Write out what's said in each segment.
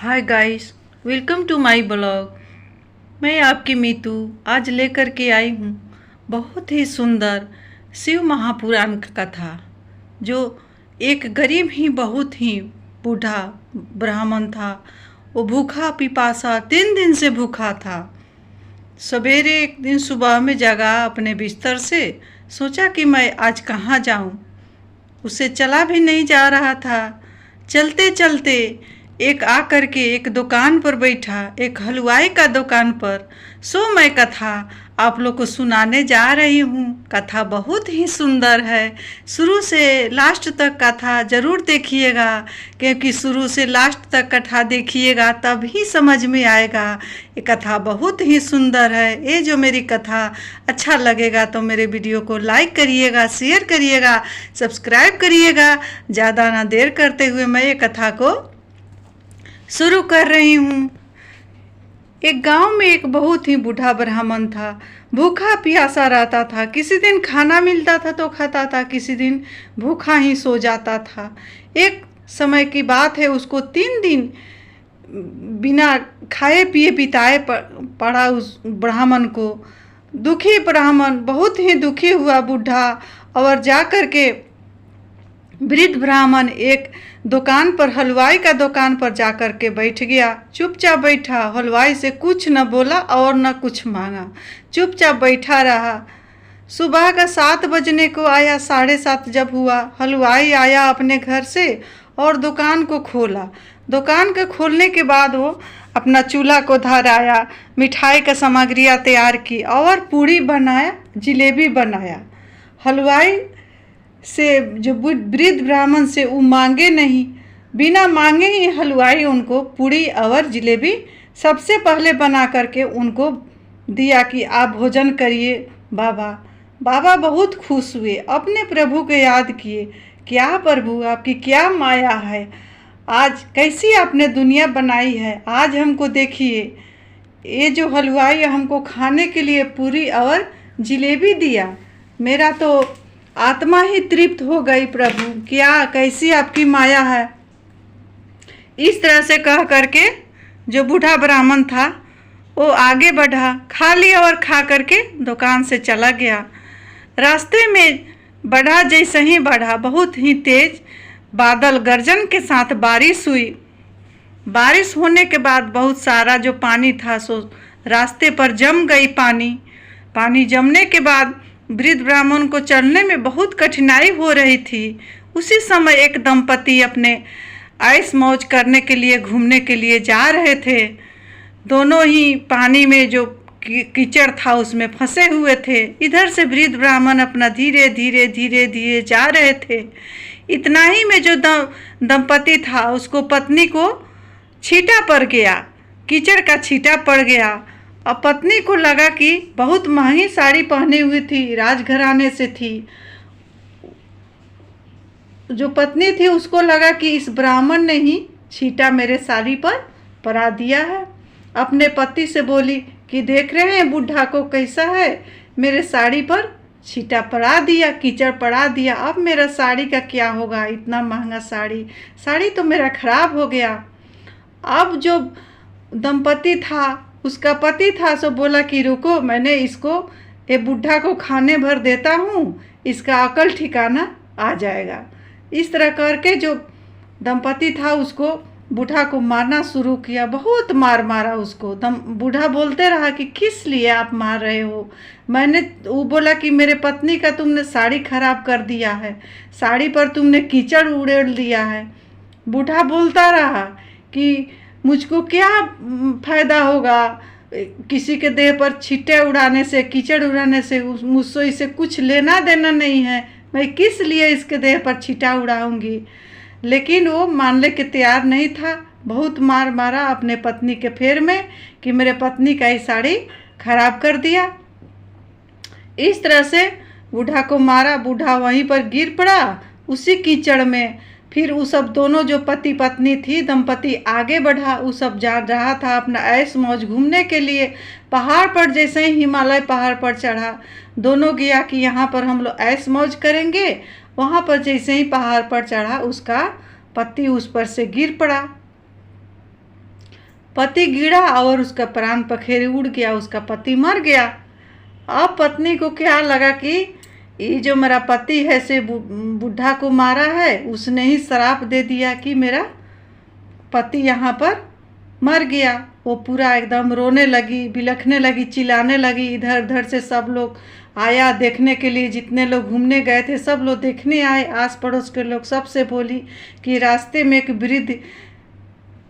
Hi guys, welcome to my blog. मैं आपकी मीतू आज लेकर के आई हूँ बहुत ही सुंदर शिव महापुराण का कथा। जो एक गरीब ही बहुत ही बूढ़ा ब्राह्मण था। वो भूखा पिपासा 3 दिन से भूखा था। सवेरे एक दिन सुबह में जगा अपने बिस्तर से, सोचा कि मैं आज कहाँ जाऊँ। उसे चला भी नहीं जा रहा था। चलते चलते एक आकर के एक दुकान पर बैठा, एक हलवाई का दुकान पर। सो मैं कथा आप लोग को सुनाने जा रही हूँ। कथा बहुत ही सुंदर है। शुरू से लास्ट तक कथा ज़रूर देखिएगा, क्योंकि शुरू से लास्ट तक कथा देखिएगा तभी समझ में आएगा। ये कथा बहुत ही सुंदर है। ये जो मेरी कथा अच्छा लगेगा तो मेरे वीडियो को लाइक करिएगा, शेयर करिएगा, सब्सक्राइब करिएगा। ज़्यादा ना देर करते हुए मैं ये कथा को शुरू कर रही हूँ। एक गांव में एक बहुत ही बूढ़ा ब्राह्मण था। भूखा प्यासा रहता था। किसी दिन खाना मिलता था तो खाता था, किसी दिन भूखा ही सो जाता था। एक समय की बात है, उसको 3 दिन बिना खाए पिए बिताए पड़ा उस ब्राह्मण को। दुखी ब्राह्मण बहुत ही दुखी हुआ बूढ़ा, और जा कर के वृद्ध ब्राह्मण एक दुकान पर, हलवाई का दुकान पर जाकर के बैठ गया। चुपचाप बैठा, हलवाई से कुछ न बोला और न कुछ मांगा, चुपचाप बैठा रहा। सुबह का 7 बजने को आया, 7:30 जब हुआ, हलवाई आया अपने घर से और दुकान को खोला। दुकान के खोलने के बाद वो अपना चूल्हा को धराया, मिठाई का सामग्रियाँ तैयार की और पूड़ी बनाया, जिलेबी बनाया। हलवाई से जो वृद्ध ब्राह्मण से वो मांगे नहीं, बिना मांगे ही हलवाई उनको पूड़ी और जिलेबी सबसे पहले बना करके उनको दिया कि आप भोजन करिए। बाबा बहुत खुश हुए, अपने प्रभु को याद किए। क्या प्रभु, आपकी क्या माया है, आज कैसी आपने दुनिया बनाई है। आज हमको देखिए, ये जो हलवाई हमको खाने के लिए पूरी और जिलेबी दिया, मेरा तो आत्मा ही तृप्त हो गई। प्रभु, क्या कैसी आपकी माया है। इस तरह से कह करके जो बूढ़ा ब्राह्मण था वो आगे बढ़ा, खा लिया और खा करके दुकान से चला गया। रास्ते में बढ़ा, जैसे ही बढ़ा, बहुत ही तेज बादल गर्जन के साथ बारिश हुई। बारिश होने के बाद बहुत सारा जो पानी था सो रास्ते पर जम गई। पानी जमने के बाद वृद्ध ब्राह्मण को चलने में बहुत कठिनाई हो रही थी। उसी समय एक दंपति अपने ऐश मौज करने के लिए, घूमने के लिए जा रहे थे। दोनों ही पानी में जो कीचड़ था उसमें फंसे हुए थे। इधर से वृद्ध ब्राह्मण अपना धीरे धीरे जा रहे थे। इतना ही में जो दंपति था उसको पत्नी को छींटा पड़ गया, कीचड़ का छींटा पड़ गया। और पत्नी को लगा कि बहुत महंगी साड़ी पहनी हुई थी, राजघराने से थी। जो पत्नी थी उसको लगा कि इस ब्राह्मण ने ही छींटा मेरे साड़ी पर पड़ा दिया है। अपने पति से बोली कि देख रहे हैं बूढ़ा को कैसा है, मेरे साड़ी पर छींटा पड़ा दिया, कीचड़ पड़ा दिया। अब मेरा साड़ी का क्या होगा, इतना महंगा साड़ी तो मेरा खराब हो गया। अब जो दंपति था, उसका पति था, सो बोला कि रुको, मैंने इसको, ये बूढ़ा को खाने भर देता हूँ, इसका अकल ठिकाना आ जाएगा। इस तरह करके जो दंपति था उसको, बूढ़ा को मारना शुरू किया। बहुत मारा उसको। बूढ़ा बोलते रहा कि किस लिए आप मार रहे हो। वो बोला कि मेरे पत्नी का तुमने साड़ी खराब कर दिया है, साड़ी पर तुमने कीचड़ उड़ेल दिया है। बूढ़ा बोलता रहा कि मुझको क्या फ़ायदा होगा, किसी के देह पर छींटे उड़ाने से, कीचड़ उड़ाने से, मुझसे इसे कुछ लेना देना नहीं है। मैं किस लिए इसके देह पर छींटा उड़ाऊंगी। लेकिन वो मानने के तैयार नहीं था। बहुत मारा अपने पत्नी के फेर में कि मेरे पत्नी का ही साड़ी खराब कर दिया। इस तरह से बूढ़ा को मारा। बूढ़ा वहीं पर गिर पड़ा उसी कीचड़ में। फिर वो सब दोनों जो पति पत्नी थी, दंपति आगे बढ़ा। वो सब जा रहा था अपना ऐश मौज घूमने के लिए। पहाड़ पर जैसे ही हिमालय पहाड़ पर चढ़ा, दोनों गया कि यहाँ पर हम लोग ऐश मौज करेंगे। वहाँ पर जैसे ही पहाड़ पर चढ़ा, उसका पति उस पर से गिर पड़ा। पति गिरा और उसका प्राण पखेरु उड़ गया, उसका पति मर गया। अब पत्नी को क्या लगा कि ये जो मेरा पति है से बुढ़ा को मारा है, उसने ही श्राप दे दिया कि मेरा पति यहाँ पर मर गया। वो पूरा एकदम रोने लगी, बिलखने लगी, चिल्लाने लगी। इधर उधर से सब लोग आया देखने के लिए, जितने लोग घूमने गए थे सब लोग देखने आए। आस पड़ोस के लोग सबसे बोली कि रास्ते में एक वृद्ध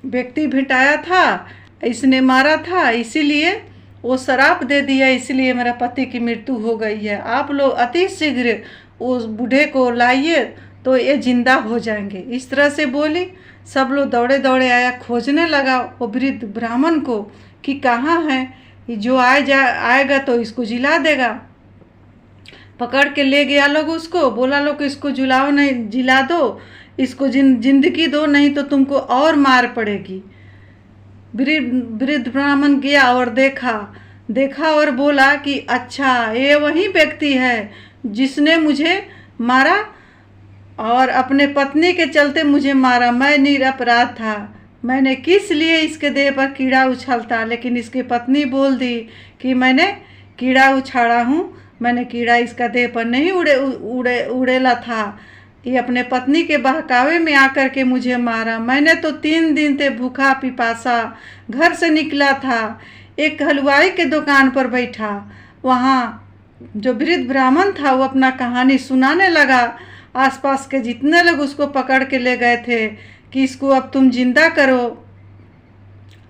व्यक्ति भेटाया था, इसने मारा था, इसीलिए वो श्राप दे दिया, इसलिए मेरा पति की मृत्यु हो गई है। आप लोग अति शीघ्र उस बूढ़े को लाइए तो ये जिंदा हो जाएंगे। इस तरह से बोली। सब लोग दौड़े दौड़े आया, खोजने लगा वो वृद्ध ब्राह्मण को कि कहाँ है, जो आएगा तो इसको जिला देगा। पकड़ के ले गया लोग उसको, बोला लोग इसको जुलाओ नहीं, जिला दो, इसको जिंदगी दो, नहीं तो तुमको और मार पड़ेगी। वृद्ध ब्राह्मण गया और देखा और बोला कि अच्छा ये वही व्यक्ति है जिसने मुझे मारा और अपने पत्नी के चलते मुझे मारा। मैं निरपराध था, मैंने किस लिए इसके देह पर कीड़ा उछालता, लेकिन इसकी पत्नी बोल दी कि मैंने कीड़ा उछाला हूँ, मैंने कीड़ा इसका देह पर नहीं उड़ेला था, ये अपने पत्नी के बहकावे में आकर के मुझे मारा। मैंने तो 3 दिन से भूखा पिपासा घर से निकला था। एक हलवाई के दुकान पर बैठा, वहाँ जो वृद्ध ब्राह्मण था वो अपना कहानी सुनाने लगा। आसपास के जितने लोग उसको पकड़ के ले गए थे कि इसको अब तुम जिंदा करो।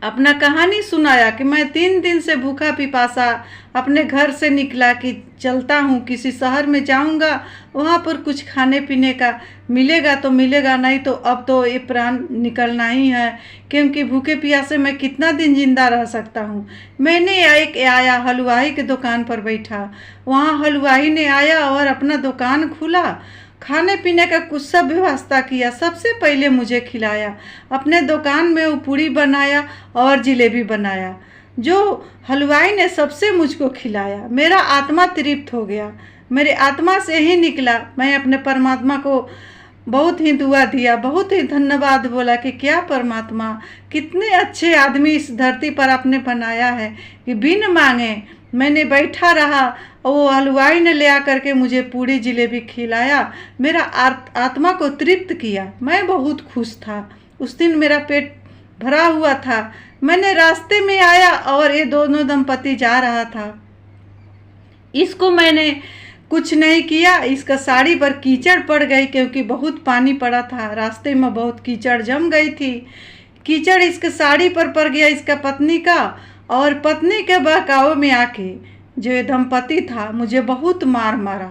अपना कहानी सुनाया कि मैं 3 दिन से भूखा पिपासा अपने घर से निकला कि चलता हूँ, किसी शहर में जाऊँगा, वहाँ पर कुछ खाने पीने का मिलेगा तो मिलेगा, नहीं तो अब तो ये प्राण निकलना ही है, क्योंकि भूखे प्यासे मैं कितना दिन जिंदा रह सकता हूँ। मैंने एक आया हलवाई के दुकान पर बैठा, वहाँ हलवाई ने आया और अपना दुकान खुला, खाने पीने का कुछ सब व्यवस्था किया, सबसे पहले मुझे खिलाया। अपने दुकान में वो पूड़ी बनाया और जिलेबी बनाया, जो हलवाई ने सबसे मुझको खिलाया। मेरा आत्मा तृप्त हो गया, मेरे आत्मा से ही निकला। मैं अपने परमात्मा को बहुत ही दुआ दिया, बहुत ही धन्यवाद बोला कि क्या परमात्मा, कितने अच्छे आदमी इस धरती पर आपने बनाया है कि बिन मांगे मैंने बैठा रहा और वो हलवाई ने ले आकर के मुझे पूड़ी जिलेबी खिलाया, मेरा आत्मा को तृप्त किया। मैं बहुत खुश था। उस दिन मेरा पेट भरा हुआ था। मैंने रास्ते में आया और ये दोनों दंपति जा रहा था। इसको मैंने कुछ नहीं किया, इसका साड़ी पर कीचड़ पड़ गई, क्योंकि बहुत पानी पड़ा था, रास्ते में बहुत कीचड़ जम गई थी। कीचड़ इसके साड़ी पर पड़ गया इसका पत्नी का, और पत्नी के बहकावे में आके जो ये दंपति था मुझे बहुत मारा।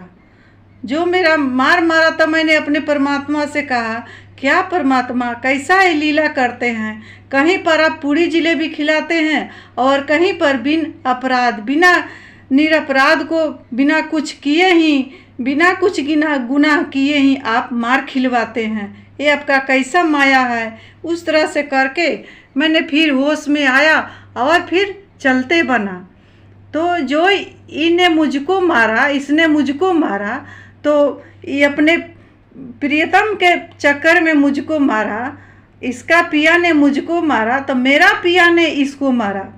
जो मेरा मारा तो मैंने अपने परमात्मा से कहा, क्या परमात्मा कैसा ये लीला करते हैं, कहीं पर आप पूरी जिलेबी खिलाते हैं और कहीं पर बिना निरपराध को बिना कुछ किए ही, बिना कुछ गुनाह किए ही आप मार खिलवाते हैं, ये आपका कैसा माया है। उस तरह से करके मैंने फिर होश में आया और फिर चलते बना। तो जो इसने मुझको मारा, तो ये अपने प्रियतम के चक्कर में मुझको मारा, इसका पिया ने मुझको मारा, तो मेरा पिया ने इसको मारा।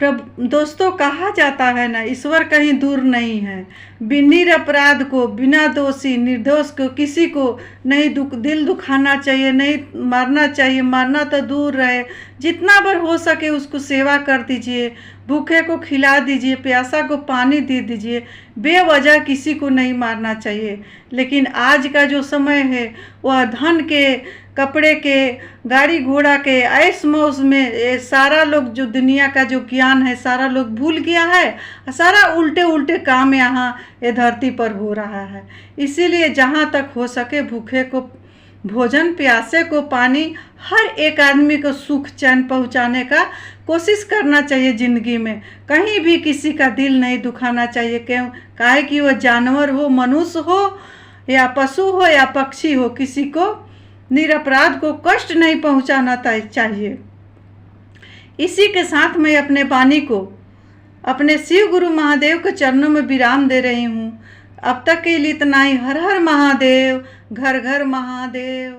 दोस्तों, कहा जाता है ना, ईश्वर कहीं दूर नहीं है। निरपराध को, बिना दोषी निर्दोष को, किसी को नहीं दिल दुखाना चाहिए, नहीं मारना चाहिए। मारना तो दूर रहे, जितना बार हो सके उसको सेवा कर दीजिए, भूखे को खिला दीजिए, प्यासा को पानी दे दीजिए। बेवजह किसी को नहीं मारना चाहिए। लेकिन आज का जो समय है वह धन के, कपड़े के, गाड़ी घोड़ा के ऐश मौज में सारा लोग, जो दुनिया का जो ज्ञान है सारा लोग भूल गया है। सारा उल्टे काम यहाँ ये धरती पर हो रहा है। इसीलिए जहाँ तक हो सके भूखे को भोजन, प्यासे को पानी, हर एक आदमी को सुख चैन पहुँचाने का कोशिश करना चाहिए ज़िंदगी में। कहीं भी किसी का दिल नहीं दुखाना चाहिए। क्यों? काहे कि वह जानवर हो, मनुष्य हो या पशु हो या पक्षी हो, किसी को निरपराध को कष्ट नहीं पहुंचाना चाहिए। इसी के साथ मैं अपने वाणी को अपने शिव गुरु महादेव के चरणों में विराम दे रही हूँ। अब तक के लिए इतना ही। हर हर महादेव, घर घर महादेव।